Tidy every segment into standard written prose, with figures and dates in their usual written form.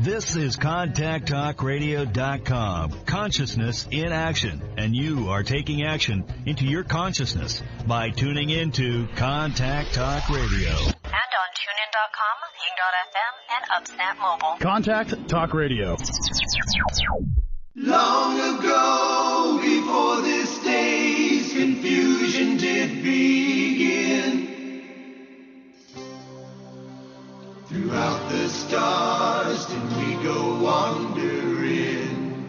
This is ContactTalkRadio.com. Consciousness in action. And you are taking action into your consciousness by tuning into Contact Talk Radio. And on TuneIn.com, Ping.fm, and UpSnap Mobile. Contact Talk Radio. Long ago, before this day's confusion did begin, throughout the stars did we go wandering.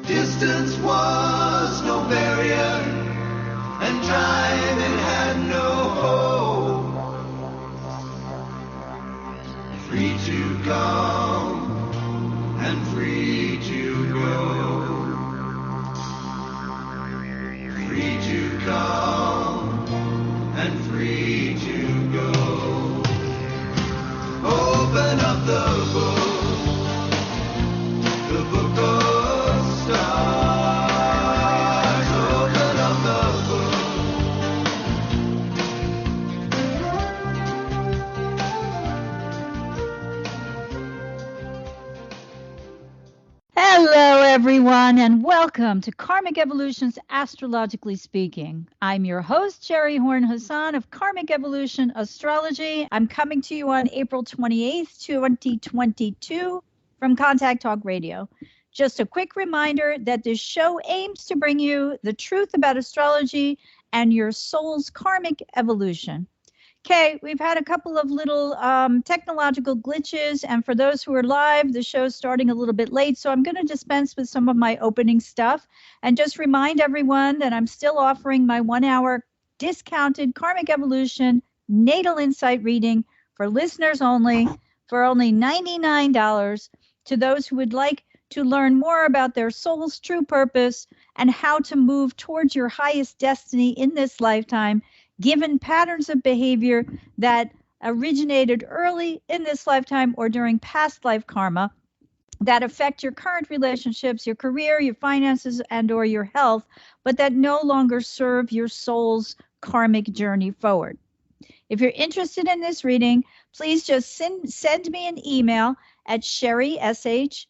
Distance was no barrier, and time it had no hope. Free to come and free to go. Free to come and free to go. Open up the book of stars. Open up the Hello, everyone, and welcome to Karmic Evolution's Astrologically Speaking. I'm your host, SHERI HASAN of Karmic Evolution Astrology. I'm coming to you on April 28th, 2022 from Contact Talk Radio. Just a quick reminder that this show aims to bring you the truth about astrology and your soul's karmic evolution. Okay, we've had a couple of little technological glitches, and for those who are live, the show's starting a little bit late, so I'm going to dispense with some of my opening stuff and just remind everyone that I'm still offering my 1-hour discounted Karmic Evolution Natal Insight reading for listeners only for only $99 to those who would like to learn more about their soul's true purpose and how to move towards your highest destiny in this lifetime, given patterns of behavior that originated early in this lifetime or during past life karma that affect your current relationships, your career, your finances, and or your health, but that no longer serve your soul's karmic journey forward. If you're interested in this reading, please just send me an email at SHERI, SHERI,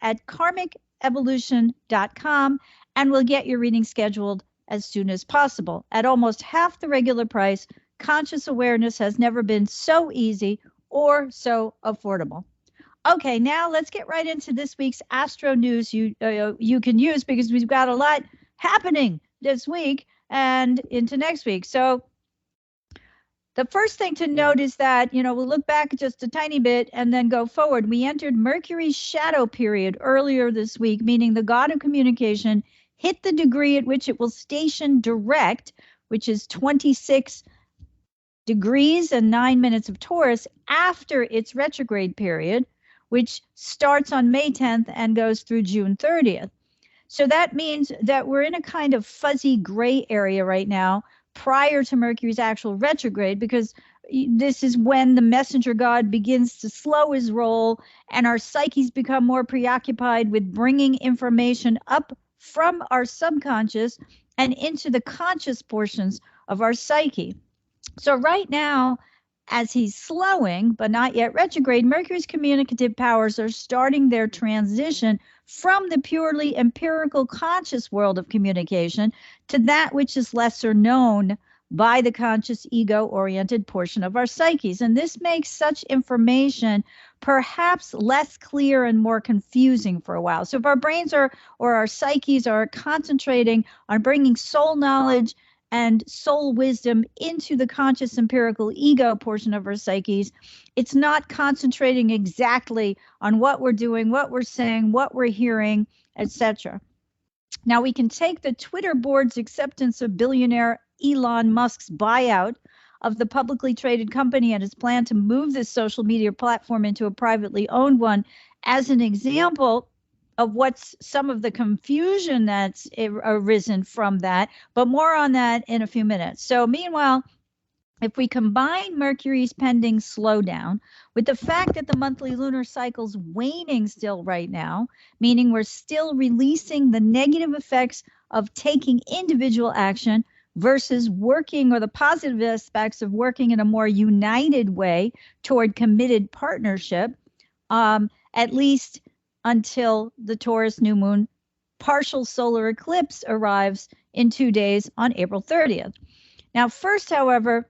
at karmicevolution.com, and we'll get your reading scheduled as soon as possible. At almost half the regular price, conscious awareness has never been so easy or so affordable. Okay, now let's get right into this week's Astro News you can use, because we've got a lot happening this week and into next week. So the first thing to note is that, we'll look back just a tiny bit and then go forward. We entered Mercury's shadow period earlier this week, meaning the god of communication hit the degree at which it will station direct, which is 26 degrees and 9 minutes of Taurus, after its retrograde period, which starts on May 10th and goes through June 30th. So that means that we're in a kind of fuzzy gray area right now prior to Mercury's actual retrograde, because this is when the messenger god begins to slow his roll and our psyches become more preoccupied with bringing information up from our subconscious and into the conscious portions of our psyche. So right now, as he's slowing, but not yet retrograde, Mercury's communicative powers are starting their transition from the purely empirical conscious world of communication to that which is lesser known by the conscious ego-oriented portion of our psyches. And this makes such information perhaps less clear and more confusing for a while. So if our brains or our psyches are concentrating on bringing soul knowledge and soul wisdom into the conscious empirical ego portion of our psyches, it's not concentrating exactly on what we're doing, what we're saying, what we're hearing, etc. Now we can take the Twitter board's acceptance of billionaire Elon Musk's buyout of the publicly traded company and his plan to move this social media platform into a privately owned one as an example of what's some of the confusion that's arisen from that, but more on that in a few minutes. So meanwhile, if we combine Mercury's pending slowdown with the fact that the monthly lunar cycle's waning still right now, meaning we're still releasing the negative effects of taking individual action, versus working, or the positive aspects of working in a more united way toward committed partnership, at least until the Taurus new moon partial solar eclipse arrives in 2 days on April 30th. Now, first, however,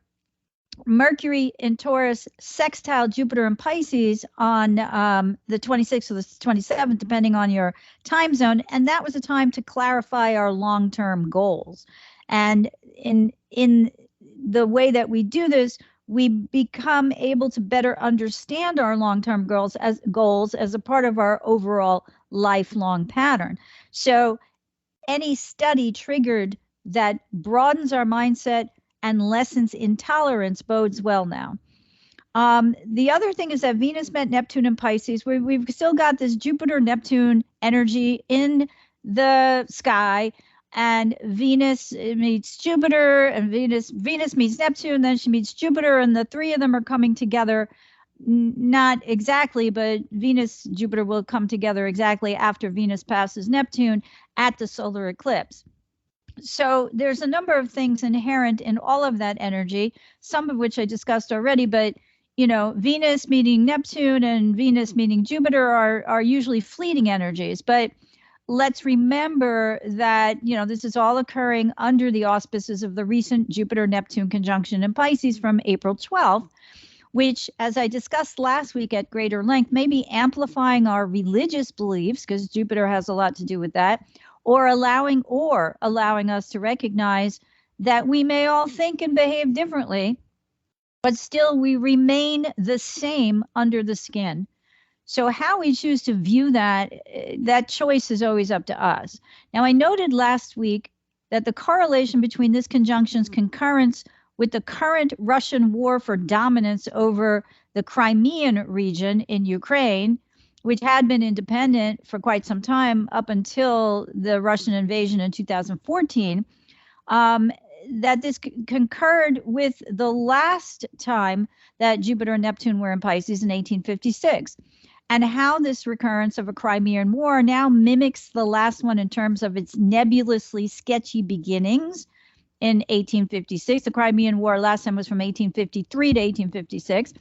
Mercury in Taurus sextile Jupiter in Pisces on the 26th or the 27th, depending on your time zone. And that was a time to clarify our long-term goals. And in the way that we do this, we become able to better understand our long-term goals as a part of our overall lifelong pattern. So any study triggered that broadens our mindset and lessens intolerance bodes well now. The other thing is that Venus met Neptune in Pisces. We've still got this Jupiter-Neptune energy in the sky, and Venus meets Jupiter, and Venus meets Neptune, then she meets Jupiter, and the three of them are coming together. Not exactly, but Venus-Jupiter will come together exactly after Venus passes Neptune at the solar eclipse. So there's a number of things inherent in all of that energy, some of which I discussed already, but Venus meeting Neptune and Venus meeting Jupiter are usually fleeting energies. But let's remember that, this is all occurring under the auspices of the recent Jupiter-Neptune conjunction in Pisces from April 12th, which, as I discussed last week at greater length, may be amplifying our religious beliefs, because Jupiter has a lot to do with that, or allowing us to recognize that we may all think and behave differently, but still we remain the same under the skin. So how we choose to view that choice is always up to us. Now, I noted last week that the correlation between this conjunction's concurrence with the current Russian war for dominance over the Crimean region in Ukraine, which had been independent for quite some time up until the Russian invasion in 2014, that this concurred with the last time that Jupiter and Neptune were in Pisces in 1856, and how this recurrence of a Crimean War now mimics the last one in terms of its nebulously sketchy beginnings in 1856. The Crimean War last time was from 1853 to 1856.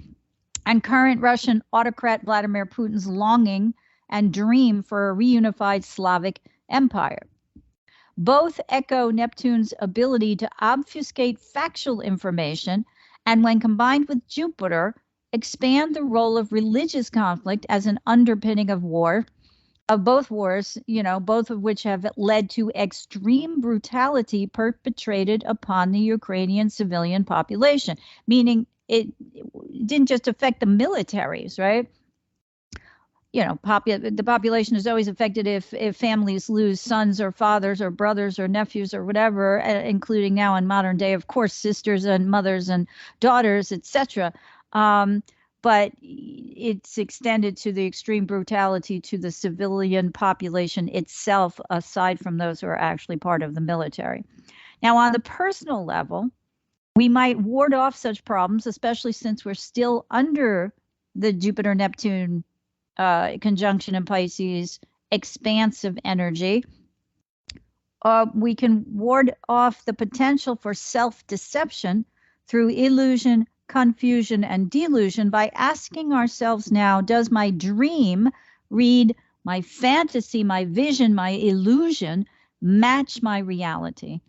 And current Russian autocrat Vladimir Putin's longing and dream for a reunified Slavic empire. Both echo Neptune's ability to obfuscate factual information, and when combined with Jupiter, expand the role of religious conflict as an underpinning of both wars, both of which have led to extreme brutality perpetrated upon the Ukrainian civilian population, meaning it didn't just affect the militaries, right? The population is always affected if families lose sons or fathers or brothers or nephews or whatever, including now in modern day, of course, sisters and mothers and daughters, etc. But it's extended to the extreme brutality to the civilian population itself, aside from those who are actually part of the military. Now, on the personal level, we might ward off such problems, especially since we're still under the Jupiter-Neptune conjunction in Pisces, expansive energy. We can ward off the potential for self-deception through illusion, confusion, and delusion by asking ourselves now, does my dream read my fantasy, my vision, my illusion match my reality?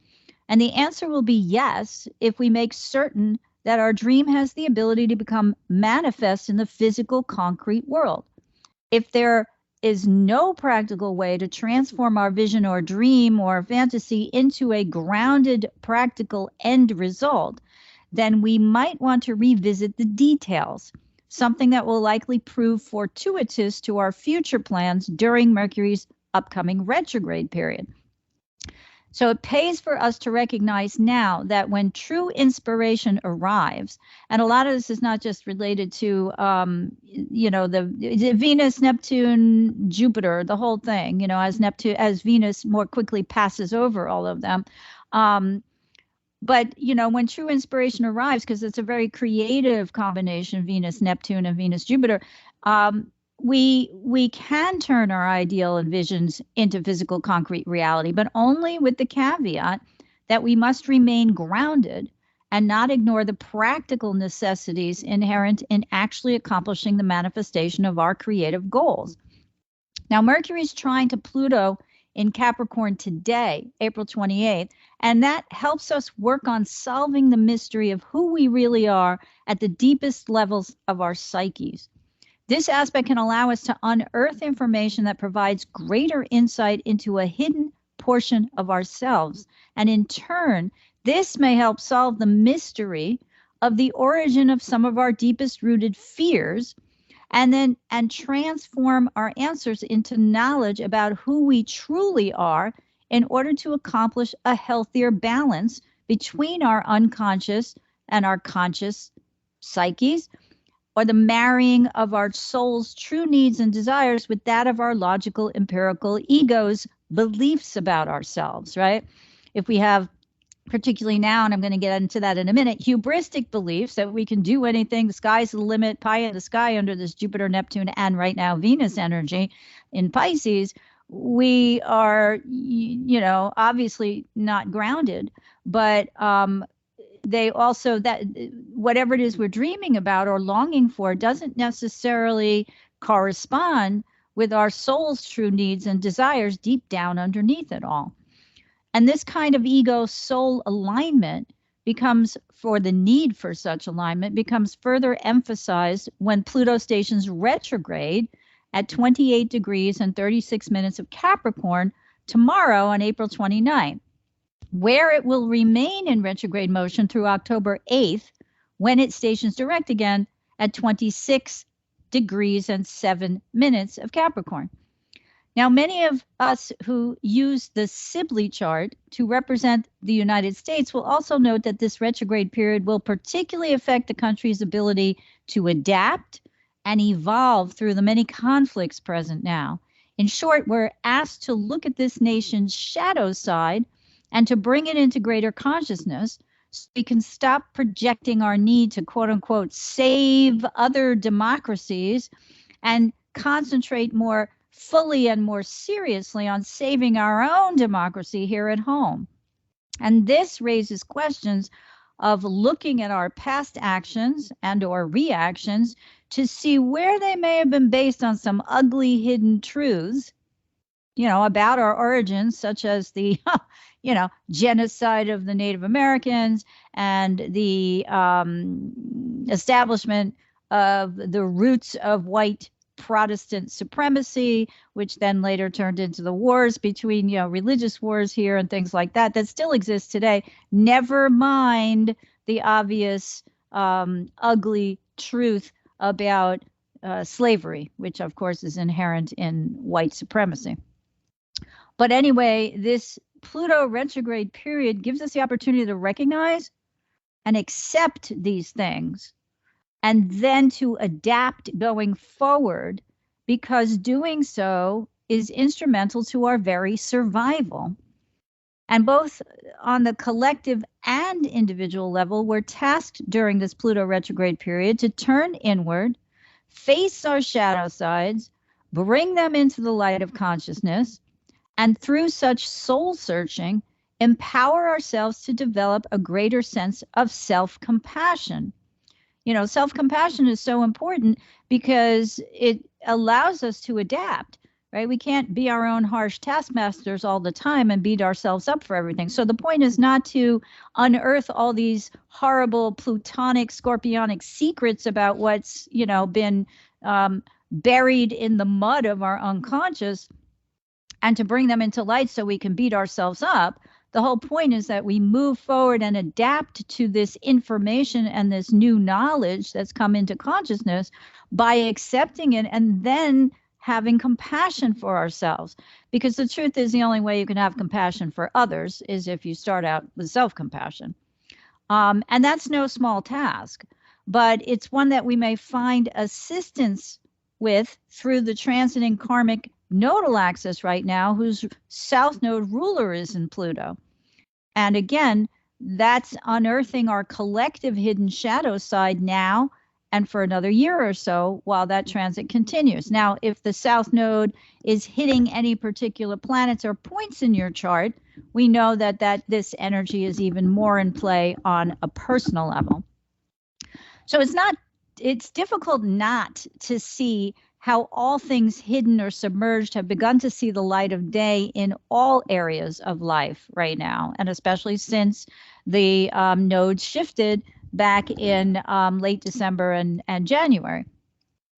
And the answer will be yes, if we make certain that our dream has the ability to become manifest in the physical, concrete world. If there is no practical way to transform our vision or dream or fantasy into a grounded, practical end result, then we might want to revisit the details, something that will likely prove fortuitous to our future plans during Mercury's upcoming retrograde period. So it pays for us to recognize now that when true inspiration arrives, and a lot of this is not just related to, the Venus, Neptune, Jupiter, the whole thing, as Venus more quickly passes over all of them. But, when true inspiration arrives, because it's a very creative combination, Venus, Neptune, and Venus, Jupiter, we can turn our ideal and visions into physical concrete reality, but only with the caveat that we must remain grounded and not ignore the practical necessities inherent in actually accomplishing the manifestation of our creative goals. Now, Mercury is trying to Pluto in Capricorn today, April 28th, and that helps us work on solving the mystery of who we really are at the deepest levels of our psyches. This aspect can allow us to unearth information that provides greater insight into a hidden portion of ourselves. And in turn, this may help solve the mystery of the origin of some of our deepest rooted fears, and transform our answers into knowledge about who we truly are in order to accomplish a healthier balance between our unconscious and our conscious psyches, or the marrying of our soul's true needs and desires with that of our logical, empirical ego's beliefs about ourselves, right? If we have, particularly now, and I'm going to get into that in a minute, hubristic beliefs that we can do anything, the sky's the limit, pie in the sky under this Jupiter, Neptune, and right now Venus energy in Pisces, we are, obviously not grounded, but they also, that whatever it is we're dreaming about or longing for doesn't necessarily correspond with our soul's true needs and desires deep down underneath it all. And this kind of ego soul alignment becomes, for the need for such alignment, becomes further emphasized when Pluto stations retrograde at 28 degrees and 36 minutes of Capricorn tomorrow on April 29th, where it will remain in retrograde motion through October 8th, when it stations direct again at 26 degrees and 7 minutes of Capricorn. Now, many of us who use the Sibley chart to represent the United States will also note that this retrograde period will particularly affect the country's ability to adapt and evolve through the many conflicts present now. In short, we're asked to look at this nation's shadow side and to bring it into greater consciousness so we can stop projecting our need to, quote unquote, save other democracies and concentrate more fully and more seriously on saving our own democracy here at home. And this raises questions of looking at our past actions and or reactions to see where they may have been based on some ugly hidden truths, about our origins, such as the, genocide of the Native Americans and the establishment of the roots of white Protestant supremacy, which then later turned into the wars between, religious wars here and things like that still exist today. Never mind the obvious ugly truth about slavery, which of course is inherent in white supremacy. But anyway, this Pluto retrograde period gives us the opportunity to recognize and accept these things, and then to adapt going forward, because doing so is instrumental to our very survival. And both on the collective and individual level, we're tasked during this Pluto retrograde period to turn inward, face our shadow sides, bring them into the light of consciousness, and through such soul searching, empower ourselves to develop a greater sense of self-compassion. Self-compassion is so important because it allows us to adapt, right? We can't be our own harsh taskmasters all the time and beat ourselves up for everything. So the point is not to unearth all these horrible plutonic, scorpionic secrets about what's, been buried in the mud of our unconscious, and to bring them into light so we can beat ourselves up. The whole point is that we move forward and adapt to this information and this new knowledge that's come into consciousness by accepting it and then having compassion for ourselves. Because the truth is, the only way you can have compassion for others is if you start out with self-compassion. And that's no small task, but it's one that we may find assistance with through the transiting karmic nodal axis right now, whose south node ruler is in Pluto. And again, that's unearthing our collective hidden shadow side now and for another year or so while that transit continues. Now, if the south node is hitting any particular planets or points in your chart, we know that this energy is even more in play on a personal level. So it's difficult not to see how all things hidden or submerged have begun to see the light of day in all areas of life right now, and especially since the nodes shifted back in late December and January.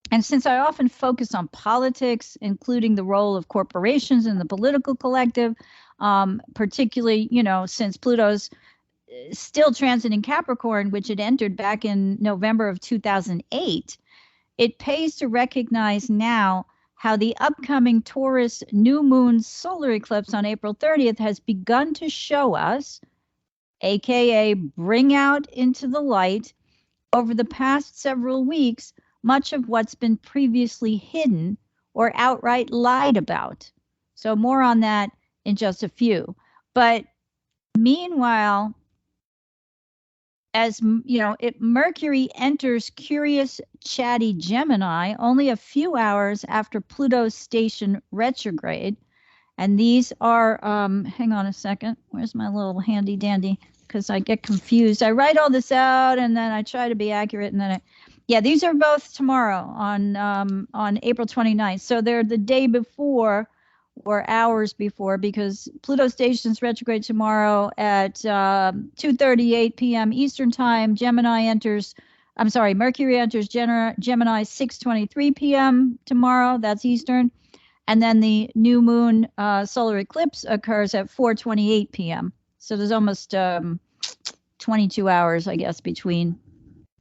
And since I often focus on politics, including the role of corporations in the political collective, particularly, since Pluto's still transiting Capricorn, which it entered back in November of 2008, it pays to recognize now how the upcoming Taurus new moon solar eclipse on April 30th has begun to show us, aka bring out into the light over the past several weeks, much of what's been previously hidden or outright lied about. So more on that in just a few. But meanwhile, as Mercury enters curious, chatty Gemini only a few hours after Pluto's station retrograde. And these are, hang on a second, where's my little handy dandy? Because I get confused. I write all this out and then I try to be accurate. And then these are both tomorrow on April 29th. So they're the day before or hours before, because Pluto stations retrograde tomorrow at 2:38 p.m. Eastern time. Mercury enters Gemini 6:23 p.m. tomorrow. That's Eastern. And then the new moon solar eclipse occurs at 4:28 p.m. So there's almost 22 hours, I guess, between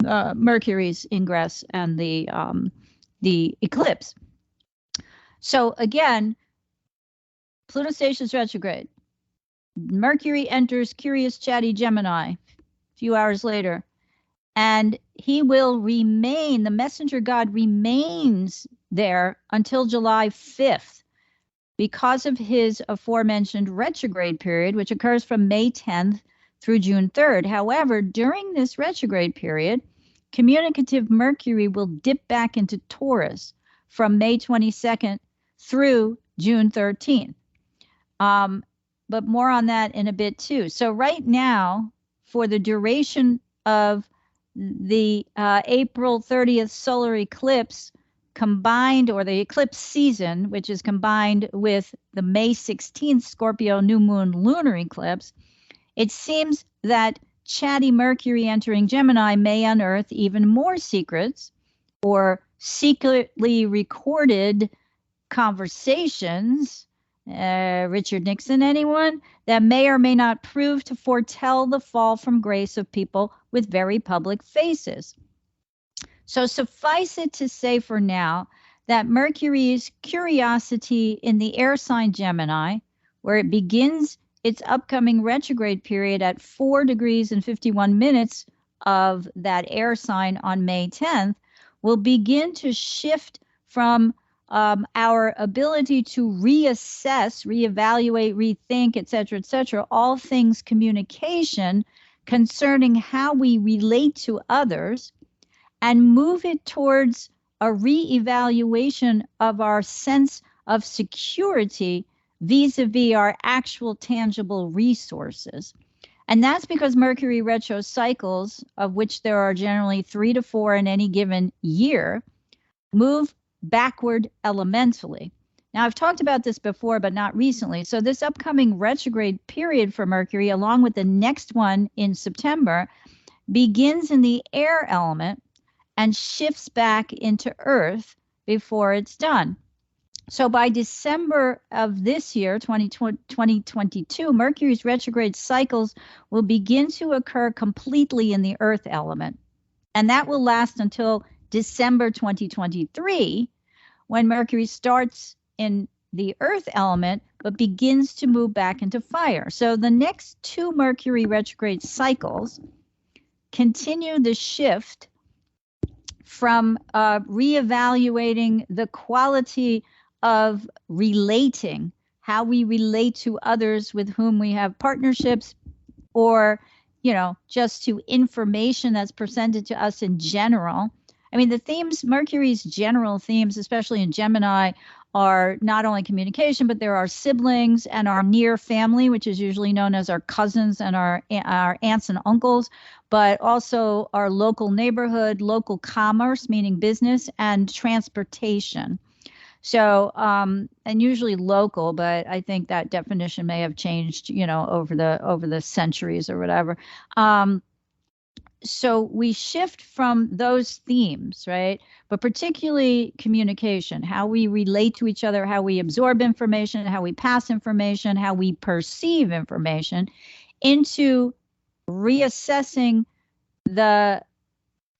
Mercury's ingress and the eclipse. So again, Pluto stations retrograde. Mercury enters curious, chatty Gemini a few hours later. And he will remain, the messenger god remains there until July 5th because of his aforementioned retrograde period, which occurs from May 10th through June 3rd. However, during this retrograde period, communicative Mercury will dip back into Taurus from May 22nd through June 13th. But more on that in a bit too. So right now, for the duration of the April 30th solar eclipse combined, or the eclipse season, which is combined with the May 16th Scorpio new moon lunar eclipse, it seems that chatty Mercury entering Gemini may unearth even more secrets or secretly recorded conversations, Richard Nixon, anyone, that may or may not prove to foretell the fall from grace of people with very public faces. So suffice it to say for now that Mercury's curiosity in the air sign Gemini, where it begins its upcoming retrograde period at 4 degrees and 51 minutes of that air sign on May 10th, will begin to shift from our ability to reassess, reevaluate, rethink, etc., all things communication concerning how we relate to others, and move it towards a reevaluation of our sense of security vis-a-vis our actual tangible resources. And that's because Mercury retro cycles, of which there are generally 3 to 4 in any given year, move backward elementally. Now, I've talked about this before, but not recently. So this upcoming retrograde period for Mercury, along with the next one in September, begins in the air element and shifts back into Earth before it's done. So by December of this year, 2022, Mercury's retrograde cycles will begin to occur completely in the Earth element. And that will last until December 2023, when Mercury starts in the Earth element, but begins to move back into fire. So the next 2 Mercury retrograde cycles continue the shift from reevaluating the quality of relating, how we relate to others with whom we have partnerships, or, just to information that's presented to us in general. I mean, the themes, Mercury's general themes, especially in Gemini, are not only communication, but there are siblings and our near family, which is usually known as our cousins and our aunts and uncles, but also our local neighborhood, local commerce, meaning business, and transportation. So, and usually local, but I think that definition may have changed, over the centuries or whatever. So we shift from those themes, right? But particularly communication, how we relate to each other, how we absorb information, how we pass information, how we perceive information, into reassessing the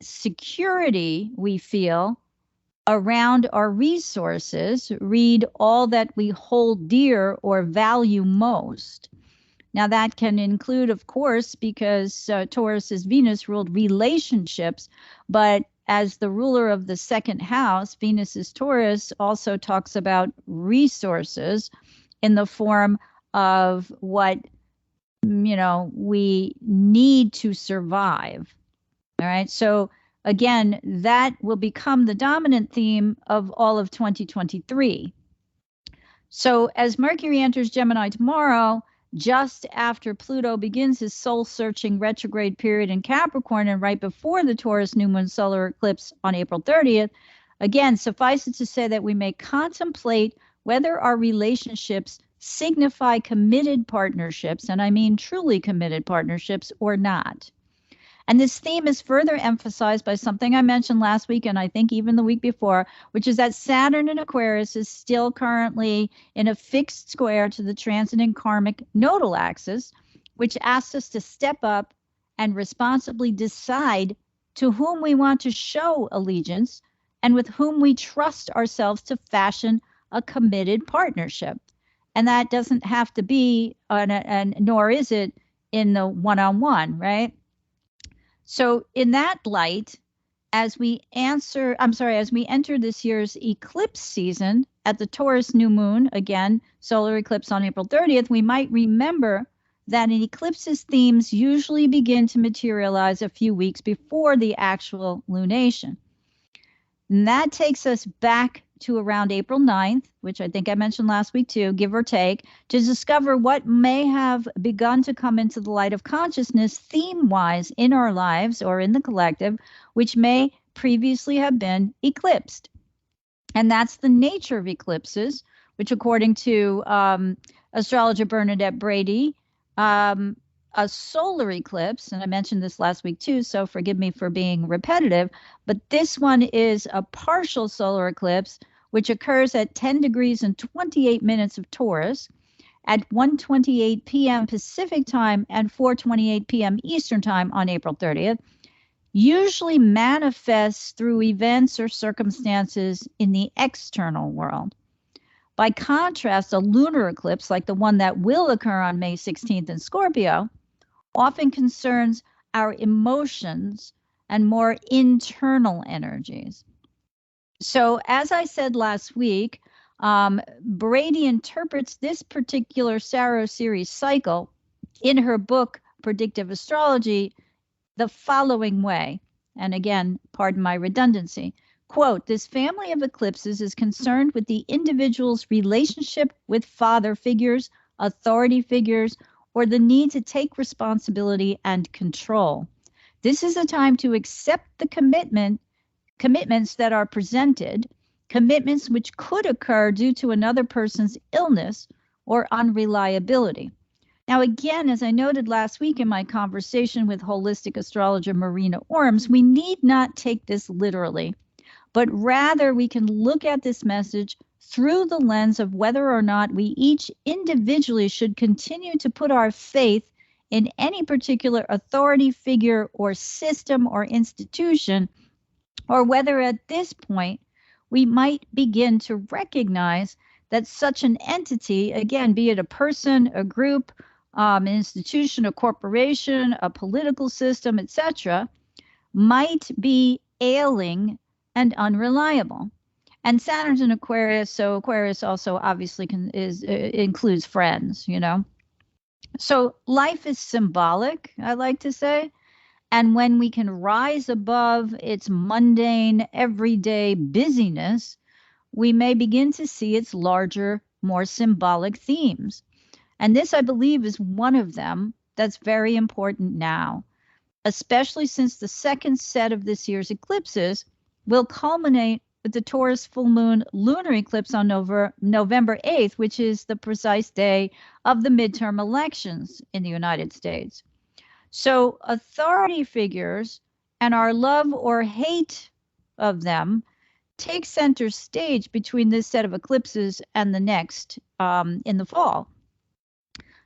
security we feel around our resources. Read all that we hold dear or value most. Now, that can include, of course, because Taurus is Venus ruled relationships, but as the ruler of the second house, Venus is Taurus, also talks about resources in the form of what, we need to survive. All right. So again, that will become the dominant theme of all of 2023. So as Mercury enters Gemini tomorrow, just after Pluto begins his soul-searching retrograde period in Capricorn and right before the Taurus new moon solar eclipse on April 30th, again, suffice it to say that we may contemplate whether our relationships signify committed partnerships, and I mean truly committed partnerships, or not. And this theme is further emphasized by something I mentioned last week, and I think even the week before, which is that Saturn in Aquarius is still currently in a fixed square to the transcendent karmic nodal axis, which asks us to step up and responsibly decide to whom we want to show allegiance and with whom we trust ourselves to fashion a committed partnership. And that doesn't have to be, nor is it in the one-on-one, right? So in that light, as we enter this year's eclipse season at the Taurus new moon, again, solar eclipse on April 30th, we might remember that an eclipse's themes usually begin to materialize a few weeks before the actual lunation. And that takes us back to around April 9th, which I think I mentioned last week too, give or take, to discover what may have begun to come into the light of consciousness theme-wise in our lives or in the collective, which may previously have been eclipsed. And that's the nature of eclipses, which according to astrologer Bernadette Brady, a solar eclipse, and I mentioned this last week too, so forgive me for being repetitive, but this one is a partial solar eclipse, which occurs at 10 degrees and 28 minutes of Taurus at 1:28 p.m. Pacific time and 4:28 p.m. Eastern time on April 30th, usually manifests through events or circumstances in the external world. By contrast, a lunar eclipse, like the one that will occur on May 16th in Scorpio, often concerns our emotions and more internal energies. So as I said last week, Brady interprets this particular Saros series cycle in her book, Predictive Astrology, the following way. And again, pardon my redundancy. Quote, this family of eclipses is concerned with the individual's relationship with father figures, authority figures, or the need to take responsibility and control. This is a time to accept the commitments that are presented, commitments which could occur due to another person's illness or unreliability. Now, again, as I noted last week in my conversation with holistic astrologer Marina Orms, we need not take this literally, but rather we can look at this message through the lens of whether or not we each individually should continue to put our faith in any particular authority figure or system or institution, or whether at this point we might begin to recognize that such an entity, again, be it a person, a group, an institution, a corporation, a political system, etc., might be ailing and unreliable. And Saturn's in Aquarius, so Aquarius also obviously includes friends, So life is symbolic, I like to say. And when we can rise above its mundane, everyday busyness, we may begin to see its larger, more symbolic themes. And this, I believe, is one of them that's very important now, especially since the second set of this year's eclipses will culminate with the Taurus full moon lunar eclipse on November 8th, which is the precise day of the midterm elections in the United States. So authority figures and our love or hate of them take center stage between this set of eclipses and the next in the fall.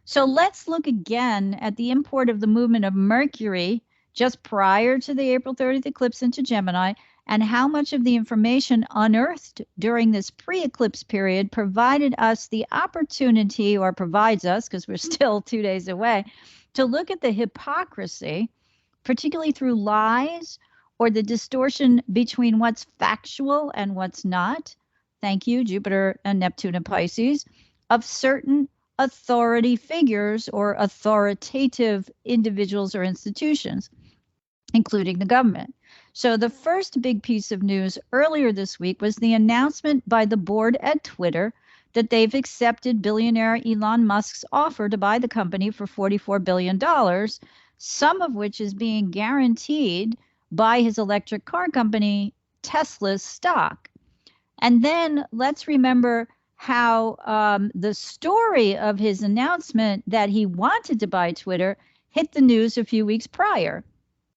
So let's look again at the import of the movement of Mercury just prior to the April 30th eclipse into Gemini, and how much of the information unearthed during this pre-eclipse period provided us the opportunity, or provides us, because we're still 2 days away, to look at the hypocrisy, particularly through lies or the distortion between what's factual and what's not. Thank you, Jupiter and Neptune and Pisces, of certain authority figures or authoritative individuals or institutions, including the government. So the first big piece of news earlier this week was the announcement by the board at Twitter that they've accepted billionaire Elon Musk's offer to buy the company for $44 billion, some of which is being guaranteed by his electric car company, Tesla's stock. And then let's remember how the story of his announcement that he wanted to buy Twitter hit the news a few weeks prior.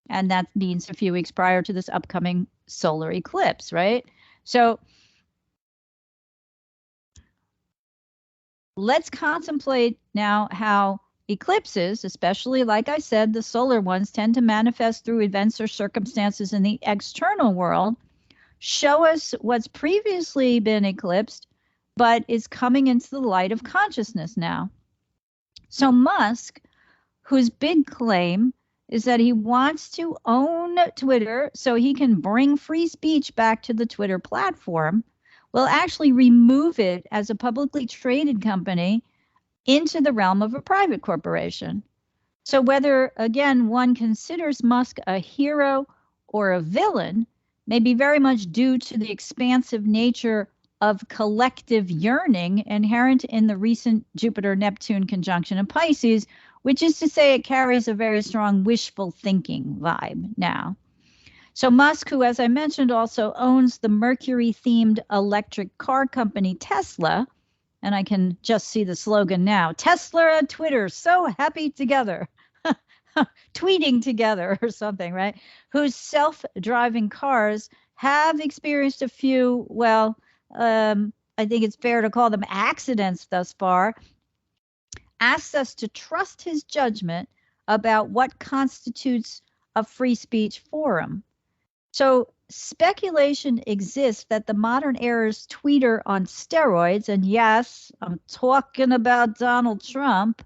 And that means a few weeks prior to this upcoming solar eclipse, right? So let's contemplate now how eclipses, especially, like I said, the solar ones, tend to manifest through events or circumstances in the external world, show us what's previously been eclipsed, but is coming into the light of consciousness now. So Musk, whose big claim is that he wants to own Twitter so he can bring free speech back to the Twitter platform, will actually remove it as a publicly traded company into the realm of a private corporation. So whether, again, one considers Musk a hero or a villain may be very much due to the expansive nature of collective yearning inherent in the recent Jupiter-Neptune conjunction in Pisces, which is to say it carries a very strong wishful thinking vibe now. So Musk, who, as I mentioned, also owns the Mercury-themed electric car company Tesla, and I can just see the slogan now, Tesla and Twitter, so happy together, tweeting together or something, right? Whose self-driving cars have experienced a few, well, I think it's fair to call them accidents thus far, asks us to trust his judgment about what constitutes a free speech forum. So speculation exists that the modern era's tweeter on steroids, and yes, I'm talking about Donald Trump,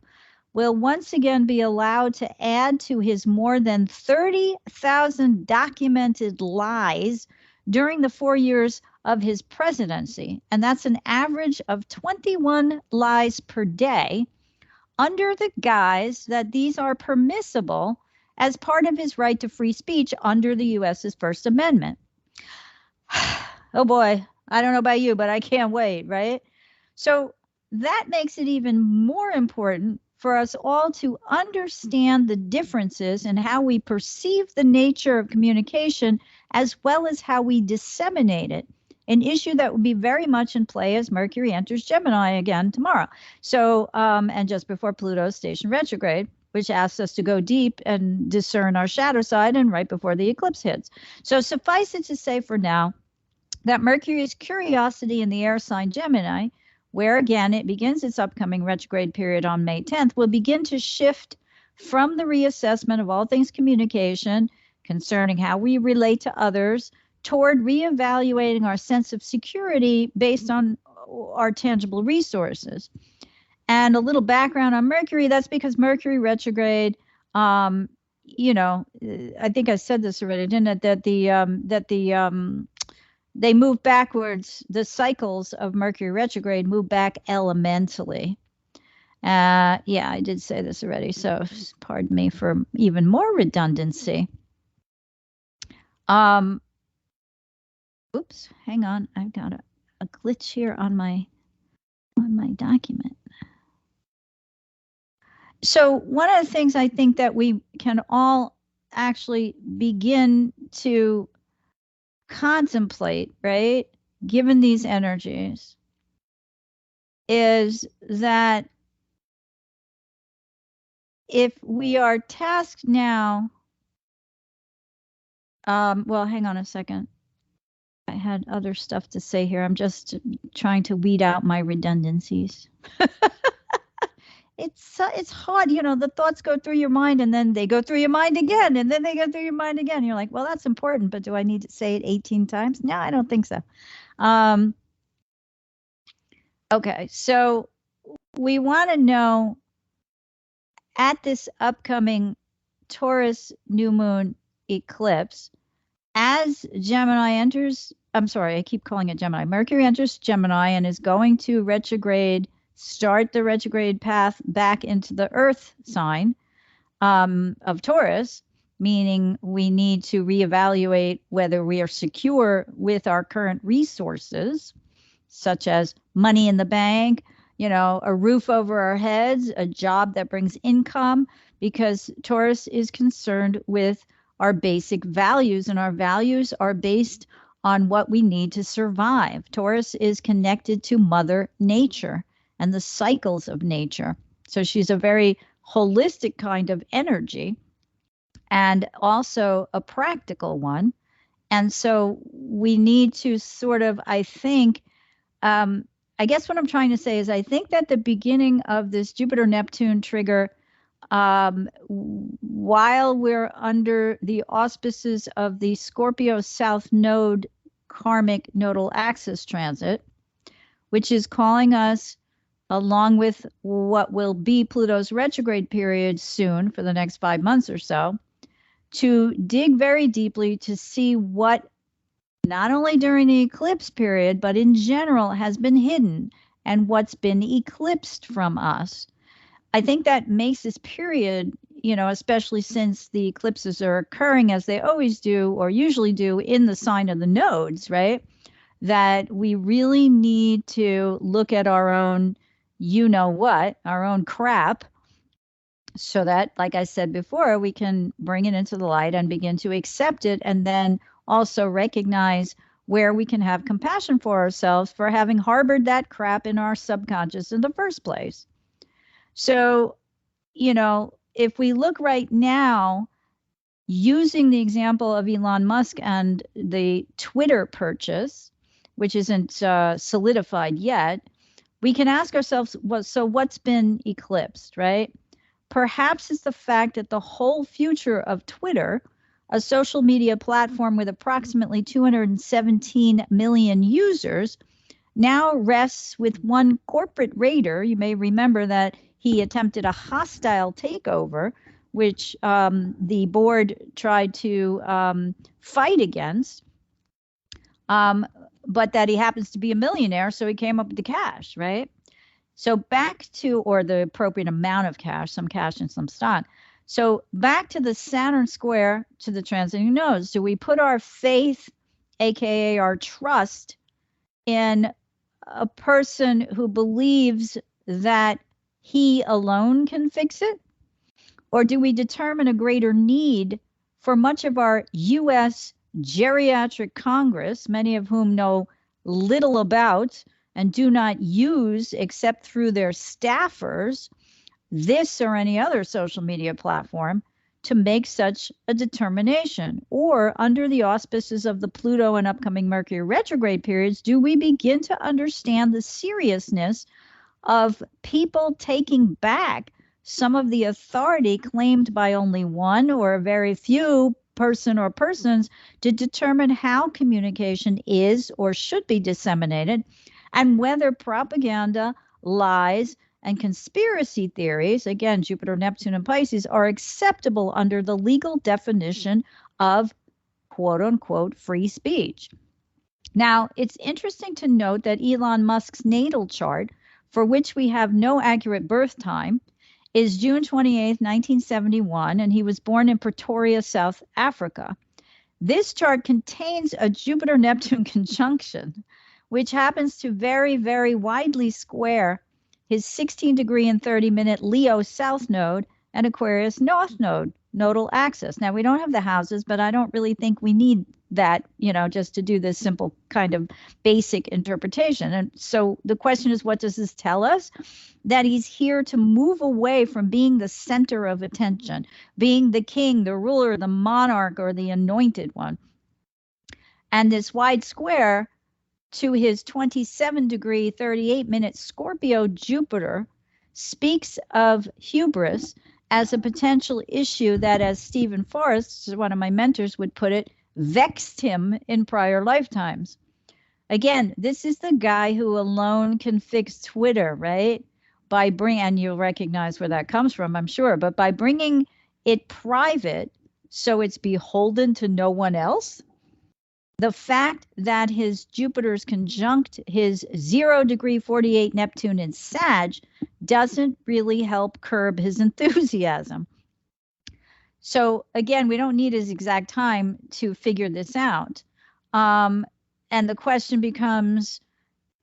will once again be allowed to add to his more than 30,000 documented lies during the 4 years of his presidency. And that's an average of 21 lies per day, under the guise that these are permissible as part of his right to free speech under the U.S.'s First Amendment. Oh boy, I don't know about you, but I can't wait, right? So that makes it even more important for us all to understand the differences in how we perceive the nature of communication, as well as how we disseminate it, an issue that will be very much in play as Mercury enters Gemini again tomorrow. So, and just before Pluto station retrograde, which asks us to go deep and discern our shadow side, and right before the eclipse hits. So suffice it to say for now that Mercury's curiosity in the air sign Gemini, where again it begins its upcoming retrograde period on May 10th, will begin to shift from the reassessment of all things communication concerning how we relate to others toward reevaluating our sense of security based on our tangible resources. And a little background on Mercury, that's because Mercury retrograde, you know, I think I said this already, didn't it? That they move backwards. The cycles of Mercury retrograde move back elementally. Yeah, I did say this already, so pardon me for even more redundancy. Oops, hang on, I've got it. a glitch here on my document. So one of the things I think that we can all actually begin to contemplate, right, given these energies, is that if we are tasked now, well, hang on a second. I had other stuff to say here. I'm just trying to weed out my redundancies. It's hard, you know, the thoughts go through your mind and then they go through your mind again and then they go through your mind again. You're like, well, that's important, but do I need to say it 18 times? No, I don't think so. Okay, so we want to know at this upcoming Taurus new moon eclipse, as Gemini enters, I'm sorry, I keep calling it Gemini. Mercury enters Gemini and is going to retrograde, start the retrograde path back into the Earth sign of Taurus, meaning we need to reevaluate whether we are secure with our current resources, such as money in the bank, you know, a roof over our heads, a job that brings income, because Taurus is concerned with our basic values, and our values are based on what we need to survive. Taurus is connected to Mother Nature and the cycles of nature. So she's a very holistic kind of energy and also a practical one. And so we need to sort of, I think, I guess what I'm trying to say is I think that the beginning of this Jupiter-Neptune trigger, while we're under the auspices of the Scorpio South Node karmic nodal axis transit, which is calling us, along with what will be Pluto's retrograde period soon for the next 5 months or so, to dig very deeply to see what, not only during the eclipse period, but in general, has been hidden and what's been eclipsed from us. I think that makes this period, you know, especially since the eclipses are occurring as they always do or usually do in the sign of the nodes, right? That we really need to look at our own, you know what, our own crap, so that, like I said before, we can bring it into the light and begin to accept it, and then also recognize where we can have compassion for ourselves for having harbored that crap in our subconscious in the first place. So, you know, if we look right now, using the example of Elon Musk and the Twitter purchase, which isn't solidified yet, we can ask ourselves, well, so what's been eclipsed, right? Perhaps it's the fact that the whole future of Twitter, a social media platform with approximately 217 million users, now rests with one corporate raider. You may remember that he attempted a hostile takeover, which the board tried to fight against, but that he happens to be a millionaire, so he came up with the cash, right? So back to, or the appropriate amount of cash, some cash and some stock. So back to the Saturn square to the transiting nodes. Do we put our faith, aka our trust, in a person who believes that he alone can fix it? Or do we determine a greater need for much of our U.S. geriatric Congress, many of whom know little about and do not use except through their staffers this or any other social media platform, to make such a determination? Or under the auspices of the Pluto and upcoming Mercury retrograde periods, do we begin to understand the seriousness of people taking back some of the authority claimed by only one or a very few person or persons to determine how communication is or should be disseminated, and whether propaganda, lies, and conspiracy theories, again, Jupiter, Neptune, and Pisces, are acceptable under the legal definition of quote unquote free speech? Now, it's interesting to note that Elon Musk's natal chart, for which we have no accurate birth time, is June 28th, 1971, and he was born in Pretoria, South Africa. This chart contains a Jupiter-Neptune conjunction, which happens to very, very widely square his 16-degree and 30-minute Leo south node and Aquarius north node nodal axis. Now, we don't have the houses, but I don't really think we need that, just to do this simple kind of basic interpretation. And so the question is, what does this tell us? That he's here to move away from being the center of attention, being the king, the ruler, the monarch, or the anointed one. And this wide square to his 27-degree, 38-minute Scorpio Jupiter speaks of hubris as a potential issue that, as Stephen Forrest, one of my mentors, would put it, vexed him in prior lifetimes. Again, this is the guy who alone can fix Twitter, right? And you'll recognize where that comes from, I'm sure, but by bringing it private so it's beholden to no one else. The fact that his Jupiter's conjunct his 0-degree 48 Neptune in Sag doesn't really help curb his enthusiasm. So again, we don't need his exact time to figure this out. And the question becomes,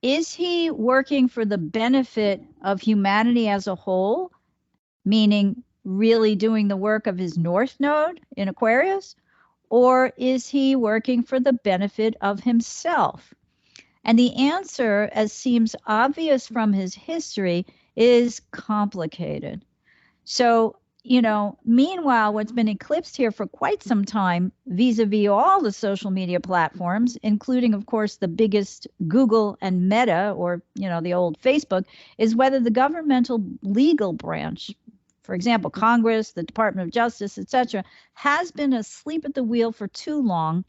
is he working for the benefit of humanity as a whole, meaning really doing the work of his North Node in Aquarius? Or is he working for the benefit of himself? And the answer, as seems obvious from his history, is complicated. So, meanwhile, what's been eclipsed here for quite some time, vis-a-vis all the social media platforms, including, of course, the biggest Google and Meta, or, the old Facebook, is whether the governmental legal branch, for example, Congress, the Department of Justice, etc., has been asleep at the wheel for too long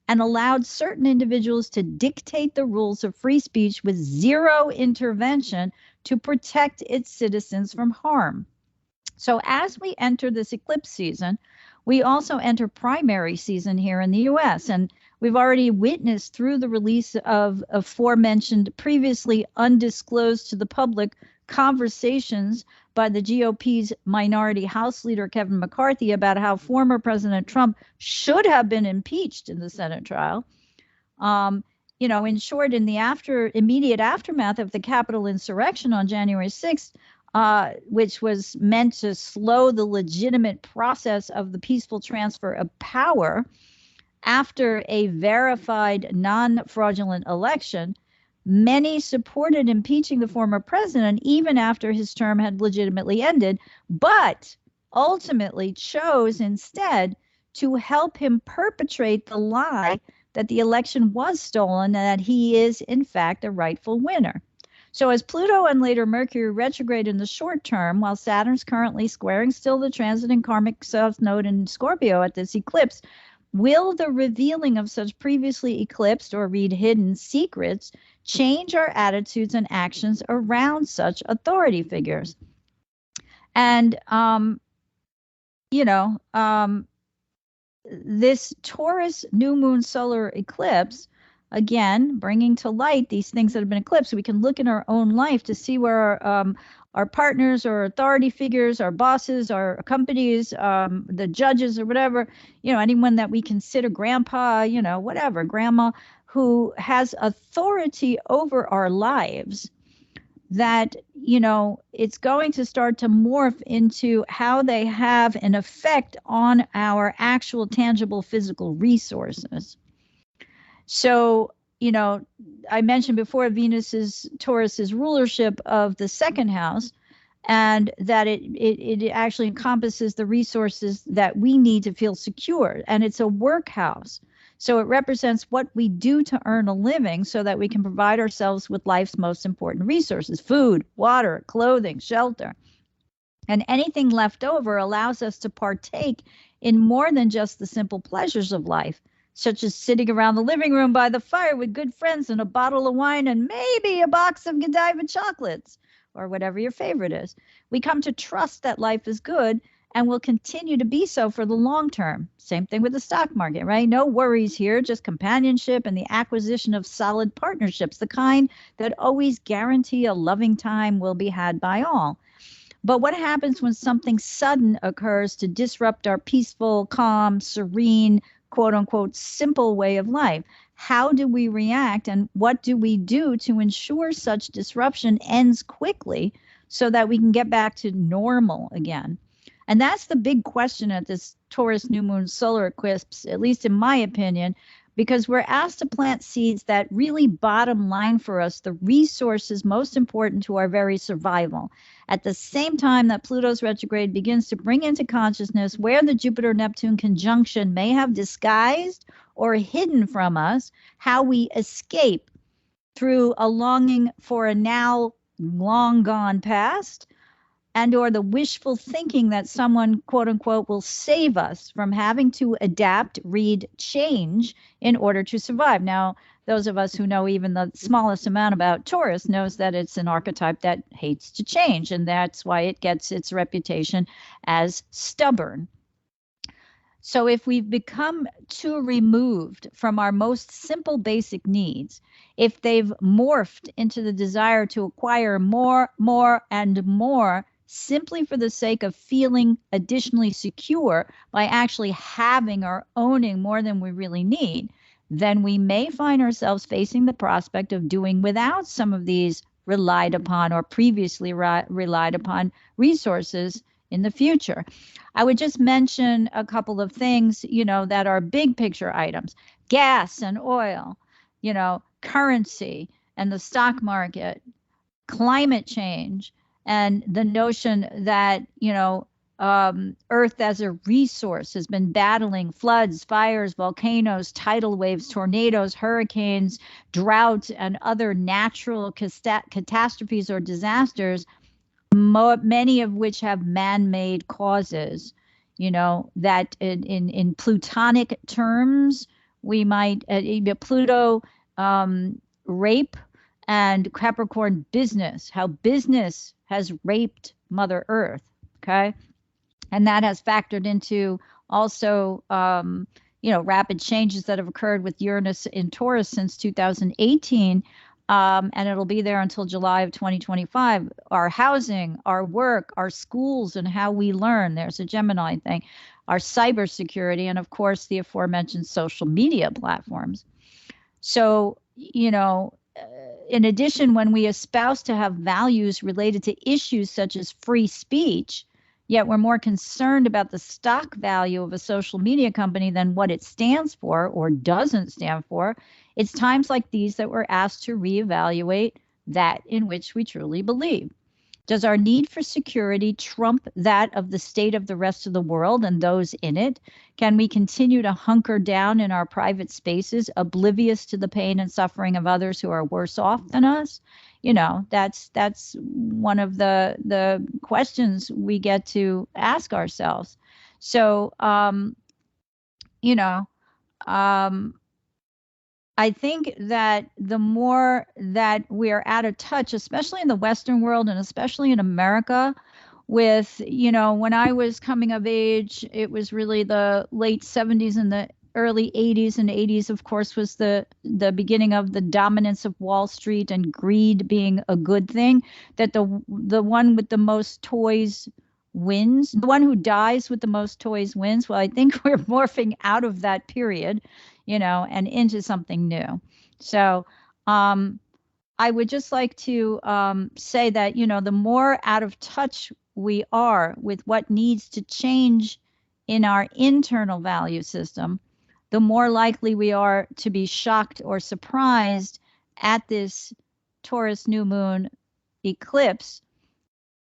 and allowed certain individuals to dictate the rules of free speech with zero intervention to protect its citizens from harm. So as we enter this eclipse season, we also enter primary season here in the U.S., and we've already witnessed through the release of aforementioned, previously undisclosed to the public conversations by the GOP's minority House leader, Kevin McCarthy, about how former President Trump should have been impeached in the Senate trial. In short, in the immediate aftermath of the Capitol insurrection on January 6th, which was meant to slow the legitimate process of the peaceful transfer of power after a verified non-fraudulent election, many supported impeaching the former president even after his term had legitimately ended, but ultimately chose instead to help him perpetrate the lie that the election was stolen and that he is, in fact, a rightful winner. So as Pluto and later Mercury retrograde in the short term, while Saturn's currently squaring still the transit in karmic south node in Scorpio at this eclipse, will the revealing of such previously eclipsed, or read hidden, secrets change our attitudes and actions around such authority figures? And, this Taurus new moon solar eclipse, again, bringing to light these things that have been eclipsed. We can look in our own life to see where our partners or authority figures, our bosses, our companies, the judges or whatever, anyone that we consider grandpa, whatever, grandma, who has authority over our lives, that, it's going to start to morph into how they have an effect on our actual tangible physical resources. So, I mentioned before Taurus's rulership of the second house, and that it actually encompasses the resources that we need to feel secure. And it's a work house. So it represents what we do to earn a living so that we can provide ourselves with life's most important resources: food, water, clothing, shelter. And anything left over allows us to partake in more than just the simple pleasures of life, such as sitting around the living room by the fire with good friends and a bottle of wine and maybe a box of Godiva chocolates, or whatever your favorite is. We come to trust that life is good and will continue to be so for the long term. Same thing with the stock market, right? No worries here, just companionship and the acquisition of solid partnerships, the kind that always guarantee a loving time will be had by all. But what happens when something sudden occurs to disrupt our peaceful, calm, serene, quote unquote, simple way of life? how do we react and what do we do to ensure such disruption ends quickly so that we can get back to normal again? And that's the big question at this Taurus new moon solar eclipse, at least in my opinion, because we're asked to plant seeds that really bottom line for us the resources most important to our very survival. At the same time that Pluto's retrograde begins to bring into consciousness where the Jupiter-Neptune conjunction may have disguised or hidden from us how we escape through a longing for a now long gone past, and or the wishful thinking that someone, quote unquote, will save us from having to adapt, read, change in order to survive. Now, those of us who know even the smallest amount about Taurus knows that it's an archetype that hates to change, and that's why it gets its reputation as stubborn. So if we've become too removed from our most simple basic needs, if they've morphed into the desire to acquire more, and more, simply for the sake of feeling additionally secure by actually having or owning more than we really need, then we may find ourselves facing the prospect of doing without some of these relied upon or previously relied upon resources in the future. I would just mention a couple of things, that are big picture items: gas and oil, currency and the stock market, climate change, and the notion that, Earth as a resource has been battling floods, fires, volcanoes, tidal waves, tornadoes, hurricanes, drought, and other natural catastrophes or disasters, many of which have man-made causes. That in Plutonic terms, we might, Pluto rape, and Capricorn business, how business has raped Mother Earth, okay? And that has factored into also, rapid changes that have occurred with Uranus in Taurus since 2018, and it'll be there until July of 2025. Our housing, our work, our schools, and how we learn. There's a Gemini thing. Our cybersecurity, and of course, the aforementioned social media platforms. So, in addition, when we espouse to have values related to issues such as free speech, yet we're more concerned about the stock value of a social media company than what it stands for or doesn't stand for, it's times like these that we're asked to reevaluate that in which we truly believe. Does our need for security trump that of the state of the rest of the world and those in it? Can we continue to hunker down in our private spaces, oblivious to the pain and suffering of others who are worse off than us? That's one of the questions we get to ask ourselves. So, I think that the more that we are out of touch, especially in the Western world and especially in America, with, when I was coming of age, it was really the late 70s and the early 80s, and 80s, of course, was the beginning of the dominance of Wall Street and greed being a good thing, that the one with the most toys wins, the one who dies with the most toys wins. Well, I think we're morphing out of that period, and into something new. So I would just like to say that, the more out of touch we are with what needs to change in our internal value system, the more likely we are to be shocked or surprised at this Taurus new moon eclipse.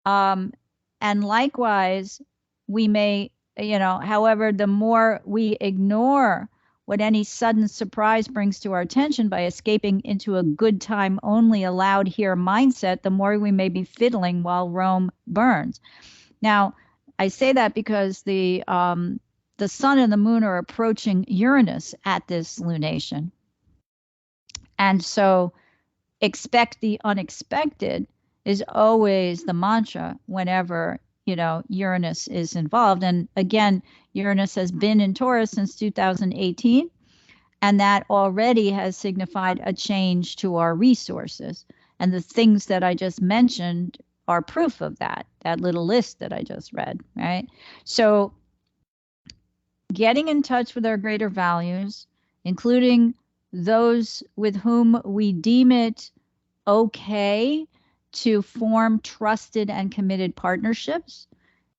And likewise, we may, however, the more we ignore what any sudden surprise brings to our attention by escaping into a good time only allowed here mindset, the more we may be fiddling while Rome burns. Now, I say that because the sun and the moon are approaching Uranus at this lunation. And so expect the unexpected is always the mantra whenever, Uranus is involved. And again, Uranus has been in Taurus since 2018, and that already has signified a change to our resources. And the things that I just mentioned are proof of that little list that I just read, right? So getting in touch with our greater values, including those with whom we deem it okay to form trusted and committed partnerships,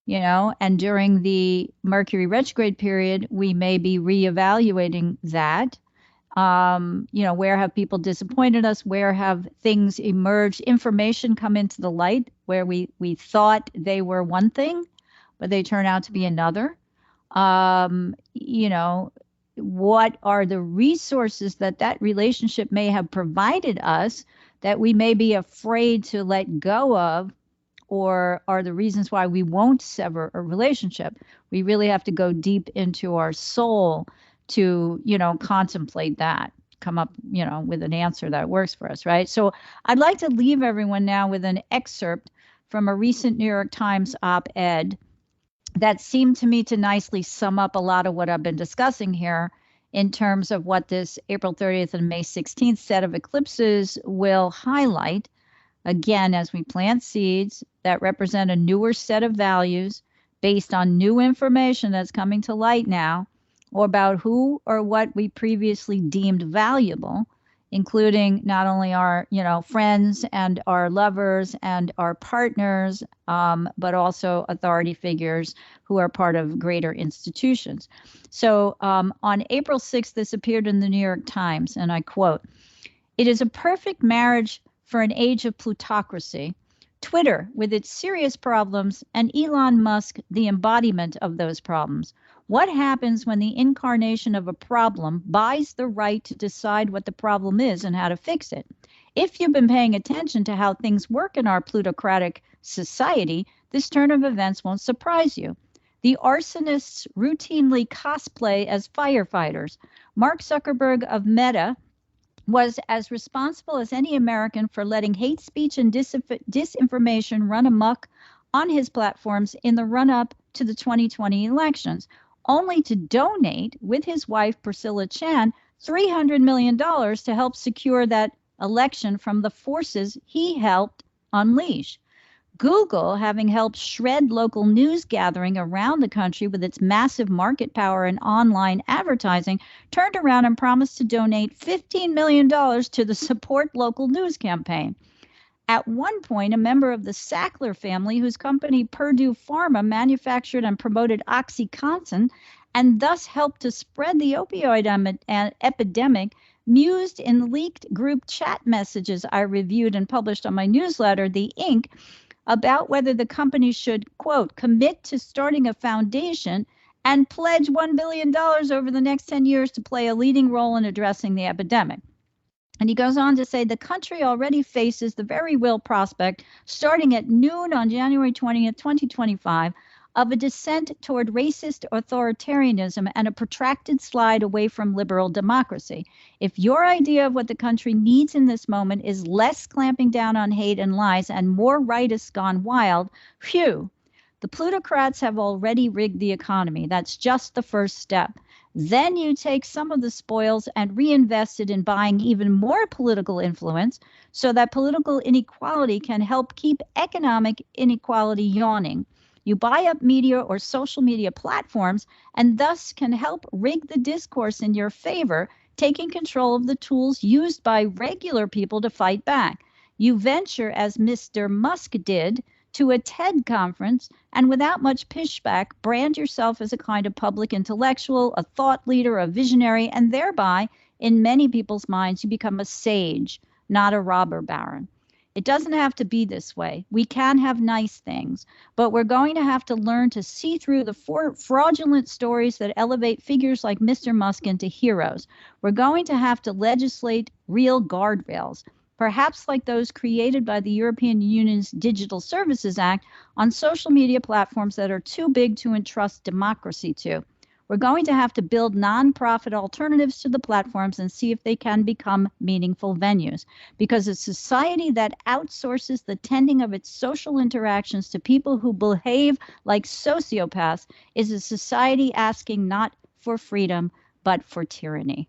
and during the Mercury retrograde period, we may be reevaluating that. Where have people disappointed us? Where have things emerged, information come into the light where we thought they were one thing, but they turn out to be another? What are the resources that relationship may have provided us that we may be afraid to let go of, or are the reasons why we won't sever a relationship? We really have to go deep into our soul to, contemplate that, come up, with an answer that works for us, right? So I'd like to leave everyone now with an excerpt from a recent New York Times op-ed that seemed to me to nicely sum up a lot of what I've been discussing here in terms of what this April 30th and May 16th set of eclipses will highlight. Again, as we plant seeds that represent a newer set of values based on new information that's coming to light now, or about who or what we previously deemed valuable, including not only our, friends and our lovers and our partners, but also authority figures who are part of greater institutions. So on April 6th, this appeared in the New York Times, and I quote, "It is a perfect marriage for an age of plutocracy. Twitter, with its serious problems, and Elon Musk, the embodiment of those problems. What happens when the incarnation of a problem buys the right to decide what the problem is and how to fix it? If you've been paying attention to how things work in our plutocratic society, this turn of events won't surprise you. The arsonists routinely cosplay as firefighters. Mark Zuckerberg of Meta was as responsible as any American for letting hate speech and disinformation run amok on his platforms in the run-up to the 2020 elections, only to donate, with his wife Priscilla Chan, $300 million to help secure that election from the forces he helped unleash. Google, having helped shred local news gathering around the country with its massive market power and online advertising, turned around and promised to donate $15 million to the Support Local News campaign. At one point, a member of the Sackler family, whose company Purdue Pharma manufactured and promoted OxyContin and thus helped to spread the opioid epidemic, mused in leaked group chat messages I reviewed and published on my newsletter, The Ink, about whether the company should, quote, commit to starting a foundation and pledge $1 billion over the next 10 years to play a leading role in addressing the epidemic. And he goes on to say the country already faces the very real prospect, starting at noon on January 20th, 2025, of a descent toward racist authoritarianism and a protracted slide away from liberal democracy. If your idea of what the country needs in this moment is less clamping down on hate and lies and more rightists gone wild, phew, the plutocrats have already rigged the economy. That's just the first step. Then you take some of the spoils and reinvest it in buying even more political influence so that political inequality can help keep economic inequality yawning. You buy up media or social media platforms and thus can help rig the discourse in your favor, taking control of the tools used by regular people to fight back. You venture, as Mr. Musk did, to a TED conference and without much pushback, brand yourself as a kind of public intellectual, a thought leader, a visionary, and thereby, in many people's minds, you become a sage, not a robber baron. It doesn't have to be this way. We can have nice things, but we're going to have to learn to see through the fraudulent stories that elevate figures like Mr. Musk into heroes. We're going to have to legislate real guardrails, perhaps like those created by the European Union's Digital Services Act on social media platforms that are too big to entrust democracy to. We're going to have to build nonprofit alternatives to the platforms and see if they can become meaningful venues. Because a society that outsources the tending of its social interactions to people who behave like sociopaths is a society asking not for freedom, but for tyranny.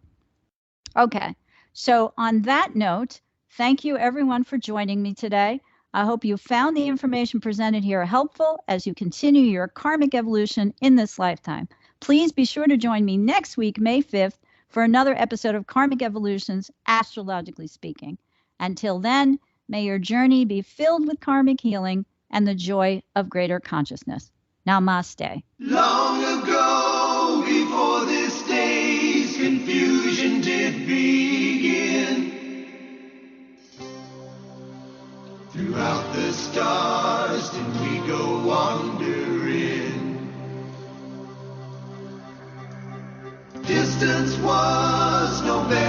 Okay, so on that note, thank you everyone for joining me today. I hope you found the information presented here helpful as you continue your karmic evolution in this lifetime. Please be sure to join me next week, May 5th, for another episode of Karmic Evolutions, Astrologically Speaking. Until then, may your journey be filled with karmic healing and the joy of greater consciousness. Namaste. Long ago, before this day's confusion did begin, throughout the stars did we go wandering. Distance was no barrier.